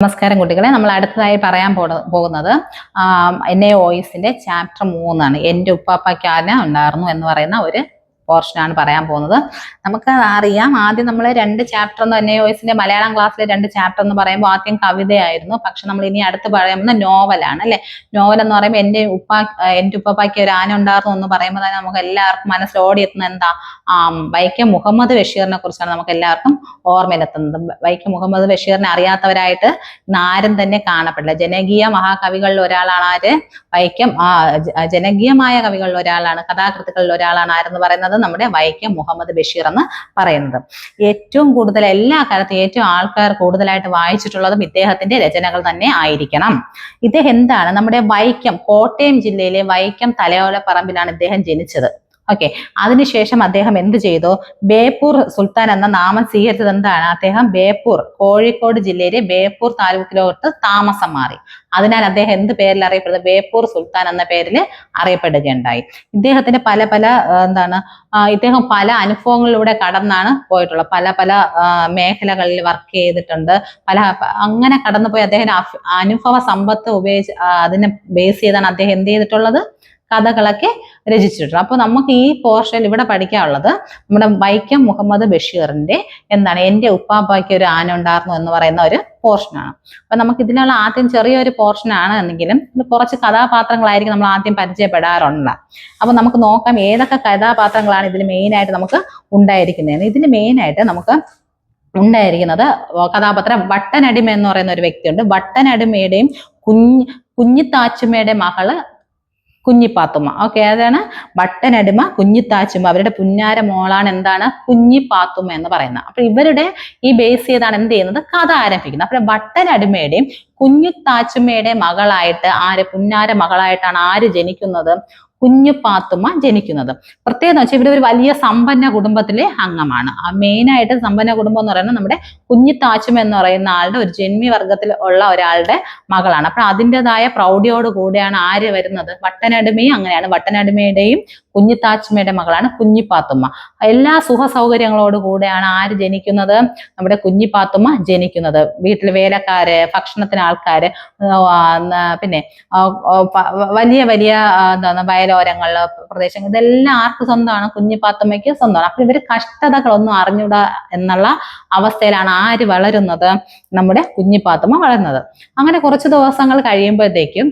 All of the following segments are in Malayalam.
നമസ്കാരം കുട്ടികളെ, നമ്മൾ അടുത്തതായി പറയാൻ പോകുന്നത് NaOSന്റെ ചാപ്റ്റർ 3 എൻ്റെ ഉപ്പാപ്പയ്ക്ക് ആന ഉണ്ടായിരുന്നു എന്ന് പറയുന്ന ഒരു പോർഷനാണ് പറയാൻ പോകുന്നത്. നമുക്ക് അറിയാം, ആദ്യം നമ്മൾ 2 ചാപ്റ്റർ NaOSന്റെ മലയാളം ക്ലാസ്സിലെ 2 ചാപ്റ്റർ എന്ന് പറയുമ്പോൾ ആദ്യം കവിതയായിരുന്നു. പക്ഷെ നമ്മൾ ഇനി അടുത്ത് പറയുന്ന നോവലാണ് അല്ലെ. നോവൽ എന്ന് പറയുമ്പോൾ എൻ്റെ ഉപ്പാപ്പയ്ക്ക് ഒരു ആന ഉണ്ടായിരുന്നു എന്ന് പറയുമ്പോൾ തന്നെ നമുക്ക് എല്ലാവർക്കും മനസ്സിൽ ഓടിയെത്തുന്ന എന്താ, വൈക്കം മുഹമ്മദ് ബഷീറിനെ കുറിച്ചാണ് നമുക്ക് എല്ലാവർക്കും ഓർമ്മയിലെത്തുന്നത്. വൈക്കം മുഹമ്മദ് ബഷീറിനെ അറിയാത്തവരായിട്ട് ആരും തന്നെ കാണപ്പെടില്ല. ജനകീയ മഹാകവികളിൽ ഒരാളാണ് ആര്? വൈക്കം. ജനകീയമായ കവികളിൽ ഒരാളാണ്, കഥാകൃത്തുക്കളിൽ ഒരാളാണ് ആരെന്ന് പറയുന്നത് നമ്മുടെ വൈക്കം മുഹമ്മദ് ബഷീർ എന്ന് പറയുന്നത്. ഏറ്റവും കൂടുതൽ എല്ലാ കാലത്തും ഏറ്റവും ആൾക്കാർ കൂടുതലായിട്ട് വായിച്ചിട്ടുള്ളതും ഇദ്ദേഹത്തിന്റെ രചനകൾ തന്നെ ആയിരിക്കണം. ഇദ്ദേഹം എന്താണ്, നമ്മുടെ വൈക്കം, കോട്ടയം ജില്ലയിലെ വൈക്കം തലയോലപ്പറമ്പിലാണ് ഇദ്ദേഹം ജനിച്ചത്. ഓക്കെ. അതിനുശേഷം അദ്ദേഹം എന്ത് ചെയ്തു? ബേപ്പൂർ സുൽത്താൻ എന്ന നാമം സ്വീകരിച്ചത് എന്താണ്? അദ്ദേഹം ബേപ്പൂർ, കോഴിക്കോട് ജില്ലയിലെ ബേപ്പൂർ താലൂക്കിലോട്ട് താമസം മാറി. അതിനാൽ അദ്ദേഹം എന്ത് പേരിൽ അറിയപ്പെടുന്നത്? ബേപ്പൂർ സുൽത്താൻ എന്ന പേരിൽ അറിയപ്പെടുകയുണ്ടായി. ഇദ്ദേഹത്തിന്റെ ഇദ്ദേഹം പല അനുഭവങ്ങളിലൂടെ കടന്നാണ് പോയിട്ടുള്ളത്. പല മേഖലകളിൽ വർക്ക് ചെയ്തിട്ടുണ്ട്. അങ്ങനെ കടന്നുപോയി അദ്ദേഹം അനുഭവ സമ്പത്ത് ഉപയോഗിച്ച് അതിനെ ബേസ് ചെയ്താണ് അദ്ദേഹം എന്ത് ചെയ്തിട്ടുള്ളത്? കഥകളൊക്കെ രചിച്ചിട്ടുണ്ട്. അപ്പൊ നമുക്ക് ഈ പോർഷനിൽ ഇവിടെ പഠിക്കാനുള്ളത് നമ്മുടെ വൈക്കം മുഹമ്മദ് ബഷീറിന്റെ എൻ്റെ ഉപ്പാപ്പയ്ക്ക് ഒരു ആന ഉണ്ടായിരുന്നു എന്ന് പറയുന്ന ഒരു പോർഷനാണ്. അപ്പൊ നമുക്ക് ഇതിനുള്ള ആദ്യം ചെറിയൊരു പോർഷനാണ് എന്നെങ്കിലും കുറച്ച് കഥാപാത്രങ്ങളായിരിക്കും നമ്മൾ ആദ്യം പരിചയപ്പെടാറുണ്ട്. അപ്പൊ നമുക്ക് നോക്കാം ഏതൊക്കെ കഥാപാത്രങ്ങളാണ് ഇതിൽ മെയിനായിട്ട് നമുക്ക് ഉണ്ടായിരിക്കുന്നതെന്ന്. ഇതിൽ മെയിനായിട്ട് നമുക്ക് ഉണ്ടായിരിക്കുന്നത് കഥാപാത്രം വട്ടനടിമ എന്ന് പറയുന്ന ഒരു വ്യക്തിയുണ്ട്. വട്ടനടിമയുടെയും കുഞ്ഞിത്താച്ചുമ്മയുടെ മകള് കുഞ്ഞിപ്പാത്തുമ്മ. ഓക്കെ, അതാണ് വട്ടനടിമ, കുഞ്ഞിത്താച്ചുമ്മ. അവരുടെ പുന്നാര മോളാണ് കുഞ്ഞിപ്പാത്തുമ്മ എന്ന് പറയുന്നത്. അപ്പൊ ഇവരുടെ ഈ ബേസ് ചെയ്താണ് എന്ത് ചെയ്യുന്നത്? കഥ ആരംഭിക്കുന്നത്. അപ്പൊ വട്ടനടിമയുടെയും കുഞ്ഞിത്താച്ചുമ്മയുടെയും മകളായിട്ട് പുന്നാര മകളായിട്ടാണ് ആര് ജനിക്കുന്നത്? കുഞ്ഞിപ്പാത്തുമ്മ ജനിക്കുന്നത്. പ്രത്യേകത വെച്ചാൽ ഇവര് ഒരു വലിയ സമ്പന്ന കുടുംബത്തിലെ അംഗമാണ്. മെയിനായിട്ട് സമ്പന്ന കുടുംബം എന്ന് പറയുന്നത് നമ്മുടെ കുഞ്ഞിത്താച്ചുമ്മ എന്ന് പറയുന്ന ആളുടെ ഒരു ജന്മി വർഗത്തിൽ ഉള്ള ഒരാളുടെ മകളാണ്. അപ്പൊ അതിൻ്റെതായ പ്രൗഢിയോട് കൂടിയാണ് ആര് വരുന്നത്? വട്ടനടിമയും അങ്ങനെയാണ്. വട്ടനടിമയുടെയും കുഞ്ഞിത്താച്ചുമ്മയുടെ മകളാണ് കുഞ്ഞിപ്പാത്തുമ്മ. എല്ലാ സുഖ സൗകര്യങ്ങളോട് കൂടെയാണ് ആര് ജനിക്കുന്നത്? നമ്മുടെ കുഞ്ഞിപ്പാത്തുമ്മ ജനിക്കുന്നത്. വീട്ടിൽ വേലക്കാര്, ഭക്ഷണത്തിന് ആൾക്കാര്, പിന്നെ വലിയ വലിയ വയലോരങ്ങളിലെ പ്രദേശങ്ങൾ, ഇതെല്ലാം ആർക്ക് സ്വന്തമാണ്? കുഞ്ഞിപ്പാത്തുമ്മയ്ക്ക് സ്വന്തമാണ്. അപ്പൊ ഇവര് കഷ്ടതകളൊന്നും അറിഞ്ഞൂടാ എന്നുള്ള അവസ്ഥയിലാണ് ആര് വളരുന്നത്? നമ്മുടെ കുഞ്ഞിപ്പാത്തുമ്മ വളരുന്നത്. അങ്ങനെ കുറച്ച് ദിവസങ്ങൾ കഴിയുമ്പോഴത്തേക്കും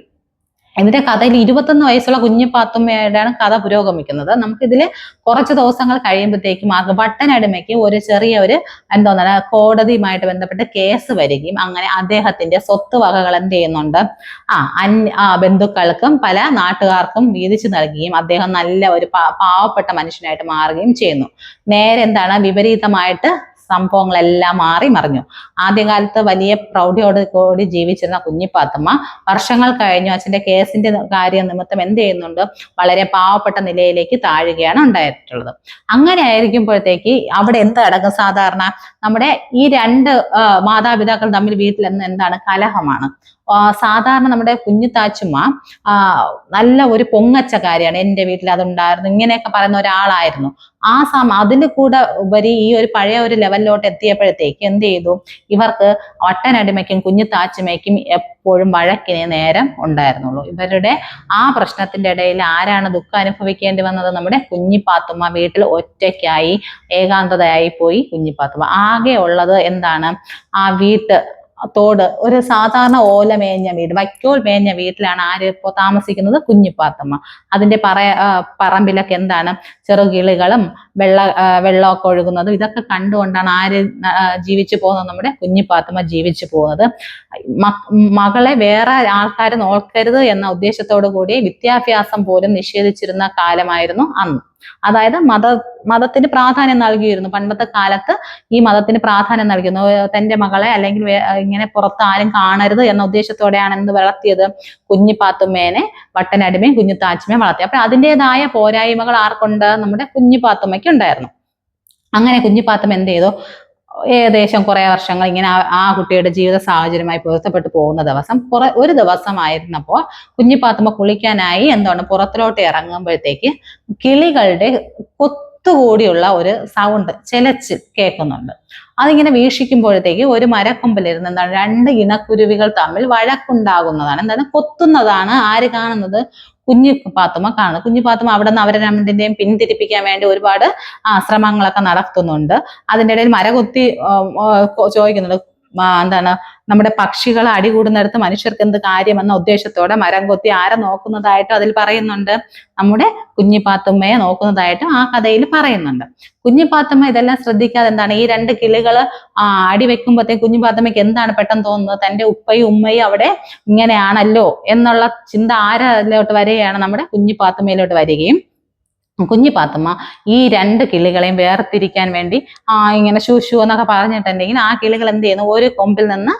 ഇതിന്റെ കഥയിൽ 21 വയസ്സുള്ള കുഞ്ഞിപ്പാത്തുമ്മയുടെയാണ് കഥ പുരോഗമിക്കുന്നത്. നമുക്കിതില് കുറച്ച് ദിവസങ്ങൾ കഴിയുമ്പോഴത്തേക്കും വട്ടനടിമയ്ക്ക് ഒരു ചെറിയ കോടതിയുമായിട്ട് ബന്ധപ്പെട്ട് കേസ് വരികയും അങ്ങനെ അദ്ദേഹത്തിന്റെ സ്വത്ത് വകകൾ എന്ത് ചെയ്യുന്നുണ്ട്? ബന്ധുക്കൾക്കും പല നാട്ടുകാർക്കും വീതിച്ചു നൽകുകയും അദ്ദേഹം നല്ല ഒരു പാവപ്പെട്ട മനുഷ്യനായിട്ട് മാറുകയും ചെയ്യുന്നു. നേരെ വിപരീതമായിട്ട് സംഭവങ്ങളെല്ലാം മാറി മറിഞ്ഞു. ആദ്യകാലത്ത് വലിയ പ്രൗഢിയോട് കൂടി ജീവിച്ചിരുന്ന കുഞ്ഞിപ്പാത്തുമ്മ വർഷങ്ങൾ കഴിഞ്ഞു അച്ഛന്റെ കേസിന്റെ കാര്യം നിമിത്തം എന്ത് ചെയ്യുന്നുണ്ട്? വളരെ പാവപ്പെട്ട നിലയിലേക്ക് താഴുകയാണ് ഉണ്ടായിട്ടുള്ളത്. അങ്ങനെ ആയിരിക്കുമ്പോഴത്തേക്ക് അവിടെ എന്ത് അടങ്ങും? സാധാരണ നമ്മുടെ ഈ 2 മാതാപിതാക്കൾ തമ്മിൽ വീട്ടിൽ കലഹമാണ്. സാധാരണ നമ്മുടെ കുഞ്ഞിത്താച്ചുമ്മ നല്ല ഒരു പൊങ്ങച്ചക്കാരിയാണ്. എൻ്റെ വീട്ടിൽ അതുണ്ടായിരുന്നു, ഇങ്ങനെയൊക്കെ പറയുന്ന ഒരാളായിരുന്നു. അതിന് കൂടെ ഉപരി ഈ ഒരു പഴയ ഒരു ലെവലിലോട്ട് എത്തിയപ്പോഴത്തേക്ക് എന്ത് ചെയ്തു? ഇവർക്ക് വട്ടനടിമയ്ക്കും കുഞ്ഞിത്താച്ചുമ്മയ്ക്കും എപ്പോഴും വഴക്കിനെ നേരം ഉണ്ടായിരുന്നുള്ളൂ. ഇവരുടെ ആ പ്രശ്നത്തിന്റെ ഇടയിൽ ആരാണ് ദുഃഖം അനുഭവിക്കേണ്ടി വന്നത്? നമ്മുടെ കുഞ്ഞിപ്പാത്തുമ്മ. വീട്ടിൽ ഒറ്റയ്ക്കായി ഏകാന്തതയായി പോയി കുഞ്ഞിപ്പാത്തുമ്മ. ആകെ ഉള്ളത് ആ ഒരു സാധാരണ ഓല മേഞ്ഞ വീട്, വൈക്കോൽ മേഞ്ഞ വീട്ടിലാണ് ആര് ഇപ്പോൾ താമസിക്കുന്നത്? കുഞ്ഞിപ്പാത്തുമ്മ. അതിന്റെ പറമ്പിലൊക്കെ ചെറുകിളികളും വെള്ളമൊക്കെ ഒഴുകുന്നതും ഇതൊക്കെ കണ്ടുകൊണ്ടാണ് ആര് ജീവിച്ചു പോകുന്നത്? നമ്മുടെ കുഞ്ഞിപ്പാത്തുമ്മ ജീവിച്ചു പോകുന്നത്. മകളെ വേറെ ആൾക്കാർ നോക്കരുത് എന്ന ഉദ്ദേശത്തോടു കൂടി വിദ്യാഭ്യാസം പോലും നിഷേധിച്ചിരുന്ന കാലമായിരുന്നു അന്ന്. അതായത് മതത്തിന് പ്രാധാന്യം നൽകിയിരുന്നു. പണ്ടത്തെ കാലത്ത് ഈ മതത്തിന് പ്രാധാന്യം നൽകുന്നു. തന്റെ മകളെ അല്ലെങ്കിൽ ഇങ്ങനെ പുറത്ത് ആരും കാണരുത് എന്ന ഉദ്ദേശത്തോടെയാണ് എന്ത് വളർത്തിയത്? കുഞ്ഞിപ്പാത്തുമ്മേനെ വട്ടനടിമയും കുഞ്ഞിത്താച്ചുമ്മയും വളർത്തി. അപ്പൊ അതിൻ്റെതായ പോരായ്മകൾ ആർക്കുണ്ട്? നമ്മുടെ കുഞ്ഞിപ്പാത്തുമ്മയ്ക്ക് ഉണ്ടായിരുന്നു. അങ്ങനെ കുഞ്ഞിപ്പാത്തുമ്മ എന്ത് ചെയ്തു? ഏകദേശം കുറെ വർഷങ്ങൾ ഇങ്ങനെ ആ കുട്ടിയുടെ ജീവിത സാഹചര്യമായി പൊരുത്തപ്പെട്ടു പോകുന്ന ഒരു ദിവസമായിരുന്നപ്പോൾ കുഞ്ഞിപ്പാത്തുമ്മ കുളിക്കാനായി പുറത്തിലോട്ട് ഇറങ്ങുമ്പോഴത്തേക്ക് കിളികളുടെ കൊത്തുകൂടിയുള്ള ഒരു സൗണ്ട് ചിലച്ച് കേൾക്കുന്നുണ്ട്. അതിങ്ങനെ വീക്ഷിക്കുമ്പോഴത്തേക്ക് ഒരു മരക്കൊമ്പിലിരുന്ന് എന്താണ് രണ്ട് ഇണക്കുരുവികൾ തമ്മിൽ വഴക്കുണ്ടാകുന്നതാണ്. എന്താണ് കൊത്തുന്നതാണ് ആര് കാണുന്നത്? കുഞ്ഞു പാത്തുമ്മ കാണുന്നത്. കുഞ്ഞു പാത്തുമ്മ അവിടെ നിന്ന് അവരെ രണ്ടിന്റെയും പിന്തിരിപ്പിക്കാൻ വേണ്ടി ഒരുപാട് ശ്രമങ്ങളൊക്കെ നടത്തുന്നുണ്ട്. അതിൻ്റെ ഇടയിൽ മരകൊത്തി ചോദിക്കുന്നുണ്ട്, എന്താണ് നമ്മുടെ പക്ഷികൾ അടികൂടുന്നിടത്ത് മനുഷ്യർക്ക് എന്ത് കാര്യമെന്ന ഉദ്ദേശത്തോടെ മരം കൊത്തി ആരെ നോക്കുന്നതായിട്ടും അതിൽ പറയുന്നുണ്ട്. നമ്മുടെ കുഞ്ഞിപ്പാത്തുമ്മയെ നോക്കുന്നതായിട്ടും ആ കഥയിൽ പറയുന്നുണ്ട്. കുഞ്ഞിപ്പാത്തുമ്മ ഇതെല്ലാം ശ്രദ്ധിക്കാതെ എന്താണ് ഈ രണ്ട് കിളികൾ അടി വെക്കുമ്പോഴത്തേക്ക് കുഞ്ഞിപ്പാത്തുമ്മയ്ക്ക് എന്താണ് പെട്ടെന്ന് തോന്നുന്നത്? തന്റെ ഉപ്പയും ഉമ്മയും അവിടെ ഇങ്ങനെയാണല്ലോ എന്നുള്ള ചിന്ത ആരിലോട്ട് വരികയാണ്? നമ്മുടെ കുഞ്ഞിപ്പാത്തുമ്മയിലോട്ട് വരികയും കുഞ്ഞിപ്പാത്തുമ്മ ഈ രണ്ട് കിളികളെയും വേർതിരിക്കാൻ വേണ്ടി ഇങ്ങനെ ശൂശു എന്നൊക്കെ പറഞ്ഞിട്ടുണ്ടെങ്കിൽ ആ കിളികൾ എന്ത് ചെയ്യുന്നു? ഒരു കൊമ്പിൽ നിന്ന്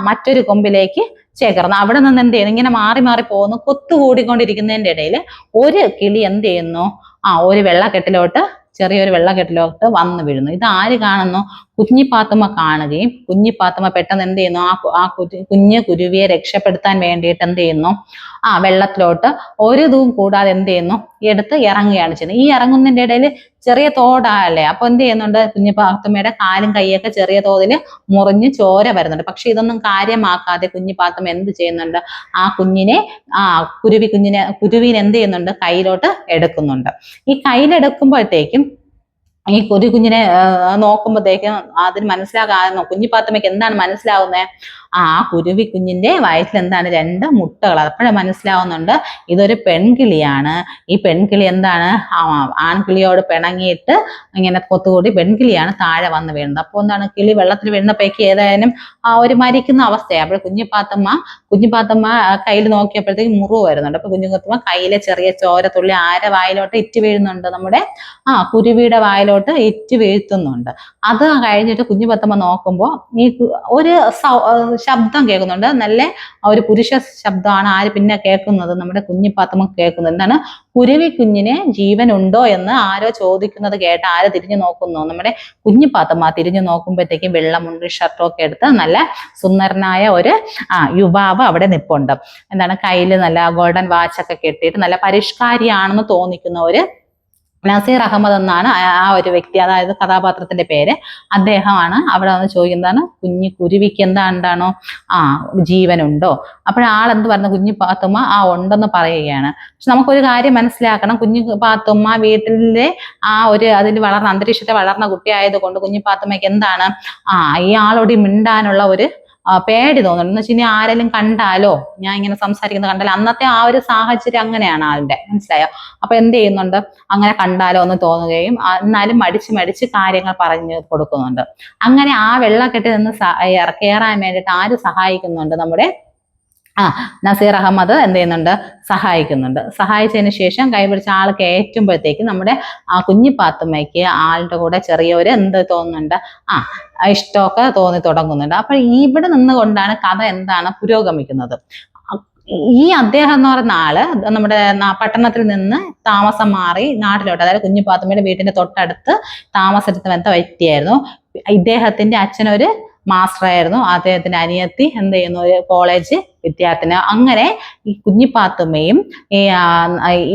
മറ്റൊരു കൊമ്പിലേക്ക് ചേർന്ന് അവിടെ നിന്ന് എന്ത് ചെയ്യുന്നു? ഇങ്ങനെ മാറി മാറി പോകുന്നു. കൊത്തുകൂടിക്കൊണ്ടിരിക്കുന്നതിന്റെ ഇടയിൽ ഒരു കിളി എന്ത് ചെയ്യുന്നു? ഒരു വെള്ളക്കെട്ടിലോട്ട്, ചെറിയൊരു വെള്ളക്കെട്ടിലോട്ട് വന്നു വീഴുന്നു. ഇത് ആര് കാണുന്നു? കുഞ്ഞിപ്പാത്തുമ്മ കാണുകയും കുഞ്ഞിപ്പാത്തുമ്മ പെട്ടെന്ന് എന്ത് ചെയ്യുന്നു? ആ കുഞ്ഞു കുരുവിയെ രക്ഷപ്പെടുത്താൻ വേണ്ടിയിട്ട് എന്ത് ചെയ്യുന്നു? വെള്ളത്തിലോട്ട് ഒരു ഇതും കൂടാതെ എന്ത് ചെയ്യുന്നു? എടുത്ത് ഇറങ്ങുകയാണ് ചെയ്യുന്നത്. ഈ ഇറങ്ങുന്നതിന്റെ ഇടയിൽ ചെറിയ തോടല്ലേ, അപ്പൊ എന്ത് ചെയ്യുന്നുണ്ട്? കുഞ്ഞിപ്പാത്തുമ്മയുടെ കാലും കൈയൊക്കെ ചെറിയ തോതിൽ മുറിഞ്ഞ് ചോര വരുന്നുണ്ട്. പക്ഷെ ഇതൊന്നും കാര്യമാക്കാതെ കുഞ്ഞിപ്പാത്തുമ്മ എന്ത് ചെയ്യുന്നുണ്ട്? ആ കുരുവിനെ എന്ത് ചെയ്യുന്നുണ്ട്? കയ്യിലോട്ട് എടുക്കുന്നുണ്ട്. ഈ കയ്യിലെടുക്കുമ്പോഴത്തേക്കും ഈ കുഞ്ഞിനെ നോക്കുമ്പോഴത്തേക്കും അതിന് മനസ്സിലാകാതെ കുഞ്ഞിപ്പാത്തുമ്മയ്ക്ക് എന്താണ് മനസ്സിലാവുന്നത്? കുരുവി കുഞ്ഞിന്റെ വയറ്റിൽ എന്താണ്? രണ്ട് മുട്ടകൾ. അപ്പോഴേ മനസ്സിലാവുന്നുണ്ട് ഇതൊരു പെൺകിളിയാണ്. ഈ പെൺകിളി എന്താണ്? ആൺകിളിയോട് പിണങ്ങിയിട്ട് ഇങ്ങനെ കൊത്തുകൂടി പെൺകിളിയാണ് താഴെ വന്ന് വീഴുന്നത്. അപ്പോൾ എന്താണ്? കിളി വെള്ളത്തിൽ വീഴുന്നപ്പോഴേക്ക് ഏതായാലും ഒരു മരിക്കുന്ന അവസ്ഥയാണ്. അപ്പോൾ കുഞ്ഞിപ്പാത്തുമ്മ കയ്യിൽ നോക്കിയപ്പോഴത്തേക്ക് മുറിവ് വരുന്നുണ്ട്. അപ്പൊ കുഞ്ഞുപാത്തുമ്മ കയ്യിലെ ചെറിയ ചോരത്തുള്ളി ആരെ വായിലോട്ട് ഇറ്റ് വീഴുന്നുണ്ട്? നമ്മുടെ കുരുവിയുടെ വായിലോട്ട് ഇറ്റ് വീഴ്ത്തുന്നുണ്ട്. അത് കഴിഞ്ഞിട്ട് കുഞ്ഞുപാത്തുമ്മ നോക്കുമ്പോൾ ഈ ഒരു ശബ്ദം കേൾക്കുന്നുണ്ട്. നല്ല ഒരു പുരുഷ ശബ്ദമാണ് ആര് പിന്നെ കേൾക്കുന്നത്? നമ്മുടെ കുഞ്ഞിപ്പാത്തുമ്മ കേൾക്കുന്നത്. എന്താണ്? കുരുവി കുഞ്ഞിന് ജീവൻ ഉണ്ടോ എന്ന് ആരോ ചോദിക്കുന്നത് കേട്ട് ആര് തിരിഞ്ഞു നോക്കുന്നു? നമ്മുടെ കുഞ്ഞിപ്പാത്തുമ്മ തിരിഞ്ഞു നോക്കുമ്പോഴത്തേക്കും വെള്ളമുണ്ട് ഷർട്ടും ഒക്കെ എടുത്ത് നല്ല സുന്ദരനായ ഒരു യുവാവ് അവിടെ നിപ്പുണ്ട്. എന്താണ്? കയ്യിൽ നല്ല ഗോൾഡൻ വാച്ചൊക്കെ കെട്ടിയിട്ട് നല്ല പരിഷ്കാരിയാണെന്ന് തോന്നിക്കുന്ന ഒരു നസീർ അഹമ്മദ് എന്നാണ് ആ ഒരു വ്യക്തി, അതായത് കഥാപാത്രത്തിന്റെ പേര്. അദ്ദേഹമാണ് അവിടെ വന്ന് ചോദിക്കുന്നതാണ് കുരുവിക്ക് എന്താണോ ജീവനുണ്ടോ? അപ്പോഴാളെന്ത് പറഞ്ഞു? കുഞ്ഞിപ്പാത്തുമ്മ ഉണ്ടെന്ന് പറയുകയാണ്. പക്ഷെ നമുക്കൊരു കാര്യം മനസ്സിലാക്കണം, കുഞ്ഞിപ്പാത്തുമ്മ വീട്ടിലെ അതിൽ വളർന്ന അന്തരീക്ഷത്തെ വളർന്ന കുട്ടിയായത് കൊണ്ട് കുഞ്ഞിപ്പാത്തുമ്മയ്ക്ക് എന്താണ് ഇയാളോട് മിണ്ടാനുള്ള ഒരു പേടി തോന്നുന്നു. എന്ന് വെച്ച് കഴിഞ്ഞാൽ ആരെങ്കിലും കണ്ടാലോ, ഞാൻ ഇങ്ങനെ സംസാരിക്കുന്നത് കണ്ടാലോ, അന്നത്തെ ആ ഒരു സാഹചര്യം അങ്ങനെയാണ് ആളുടെ, മനസ്സിലായോ? അപ്പൊ എന്ത് ചെയ്യുന്നുണ്ട്? അങ്ങനെ കണ്ടാലോ എന്ന് തോന്നുകയും എന്നാലും മടിച്ച് കാര്യങ്ങൾ പറഞ്ഞു കൊടുക്കുന്നുണ്ട്. അങ്ങനെ ആ വെള്ളക്കെട്ടിൽ നിന്ന് കയറാൻ വേണ്ടിയിട്ട് ആര് സഹായിക്കുന്നുണ്ട്? നമ്മുടെ നസീർ അഹമ്മദ് എന്ത് ചെയ്യുന്നുണ്ട്? സഹായിക്കുന്നുണ്ട്. സഹായിച്ചതിന് ശേഷം കൈപിടിച്ച ആൾ കയറ്റുമ്പോഴത്തേക്ക് നമ്മുടെ കുഞ്ഞിപ്പാത്തുമ്മയ്ക്ക് ആളുടെ കൂടെ ചെറിയൊരു എന്ത് തോന്നുന്നുണ്ട്? ഇഷ്ടമൊക്കെ തോന്നി തുടങ്ങുന്നുണ്ട്. അപ്പൊ ഇവിടെ നിന്നുകൊണ്ടാണ് കഥ എന്താണ് പുരോഗമിക്കുന്നത്. ഈ അദ്ദേഹം എന്ന് പറയുന്ന ആള് നമ്മുടെ പട്ടണത്തിൽ നിന്ന് താമസം മാറി നാട്ടിലോട്ട്, അതായത് കുഞ്ഞിപ്പാത്തുമ്മയുടെ വീട്ടിന്റെ തൊട്ടടുത്ത് താമസത്തിന് വന്ന വ്യക്തിയായിരുന്നു. ഇദ്ദേഹത്തിന്റെ അച്ഛനൊരു മാസ്റ്ററായിരുന്നു. അദ്ദേഹത്തിന്റെ അനിയത്തി എന്ത് ചെയ്യുന്നു? ഒരു കോളേജ് വിദ്യാർത്ഥിനി. അങ്ങനെ ഈ കുഞ്ഞിപ്പാത്തുമ്മയും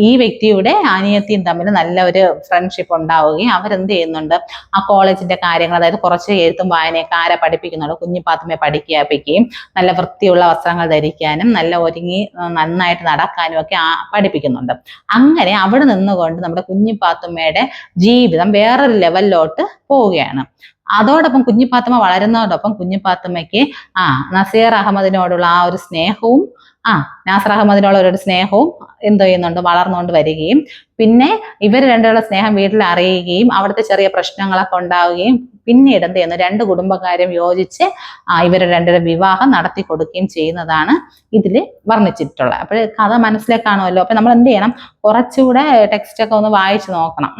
ഈ വ്യക്തിയുടെ അനിയത്തിയും തമ്മിൽ നല്ല ഒരു ഫ്രണ്ട്ഷിപ്പ് ഉണ്ടാവുകയും അവരെന്ത് ചെയ്യുന്നുണ്ട്? ആ കോളേജിന്റെ കാര്യങ്ങൾ, അതായത് കുറച്ച് എഴുത്തും വായനയൊക്കെ ആരെ പഠിപ്പിക്കുന്നുണ്ട്? കുഞ്ഞിപ്പാത്തുമ്മയെ പഠിപ്പിക്കുകയും നല്ല വൃത്തിയുള്ള വസ്ത്രങ്ങൾ ധരിക്കാനും നല്ല ഒരുങ്ങി നന്നായിട്ട് നടക്കാനും ഒക്കെ പഠിപ്പിക്കുന്നുണ്ട്. അങ്ങനെ അവിടെ നിന്നുകൊണ്ട് നമ്മുടെ കുഞ്ഞിപ്പാത്തുമ്മയുടെ ജീവിതം വേറൊരു ലെവലിലോട്ട് പോവുകയാണ്. അതോടൊപ്പം കുഞ്ഞിപ്പാത്തുമ്മ വളരുന്നതോടൊപ്പം കുഞ്ഞിപ്പാത്തുമ്മയ്ക്ക് നസീർ അഹമ്മദിനോടുള്ള ആ ഒരു സ്നേഹവും നാസർ അഹമ്മദിനോട് ഒരു സ്നേഹവും എന്ത് ചെയ്യുന്നുണ്ട്? വളർന്നുകൊണ്ട് വരികയും പിന്നെ ഇവർ രണ്ടുള്ള സ്നേഹം വീട്ടിൽ അറിയുകയും അവിടുത്തെ ചെറിയ പ്രശ്നങ്ങളൊക്കെ ഉണ്ടാവുകയും പിന്നീട് എന്ത് ചെയ്യുന്നു? രണ്ട് കുടുംബക്കാരും യോജിച്ച് ഇവരുടെ രണ്ടുപേരുടെ വിവാഹം നടത്തി കൊടുക്കുകയും ചെയ്യുന്നതാണ് ഇതിൽ വർണ്ണിച്ചിട്ടുള്ളത്. അപ്പോൾ കഥ മനസ്സിലാക്കാണുമല്ലോ. അപ്പൊ നമ്മൾ എന്ത് ചെയ്യണം? കുറച്ചുകൂടെ ടെക്സ്റ്റ് ഒക്കെ ഒന്ന് വായിച്ചു നോക്കണം.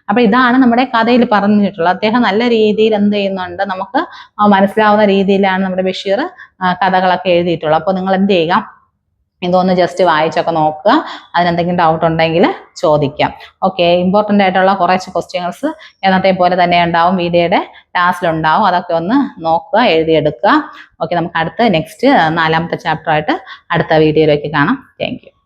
അപ്പൊ ഇതാണ് നമ്മുടെ കഥയിൽ പറഞ്ഞിട്ടുള്ളത്. അദ്ദേഹം നല്ല രീതിയിൽ എന്ത് ചെയ്യുന്നുണ്ട്? നമുക്ക് മനസ്സിലാവുന്ന രീതിയിലാണ് നമ്മുടെ ബഷീർ കഥകളൊക്കെ എഴുതിയിട്ടുള്ളത്. അപ്പൊ നിങ്ങൾ എന്ത് ചെയ്യുക? ഇതൊന്ന് ജസ്റ്റ് വായിച്ചൊക്കെ നോക്കുക. അതിനെന്തെങ്കിലും ഡൗട്ട് ഉണ്ടെങ്കിൽ ചോദിക്കാം. ഓക്കെ, ഇമ്പോർട്ടൻ്റ് ആയിട്ടുള്ള കുറച്ച് ക്വസ്റ്റ്യൻസ് എന്നത്തെ പോലെ തന്നെ ഉണ്ടാവും, വീഡിയോയുടെ ലാസ്റ്റിലുണ്ടാവും. അതൊക്കെ ഒന്ന് നോക്കുക, എഴുതിയെടുക്കുക. ഓക്കെ, നമുക്ക് നെക്സ്റ്റ് 4ാമത്തെ ചാപ്റ്റർ ആയിട്ട് അടുത്ത വീഡിയോയിലേക്ക് കാണാം. Thank you.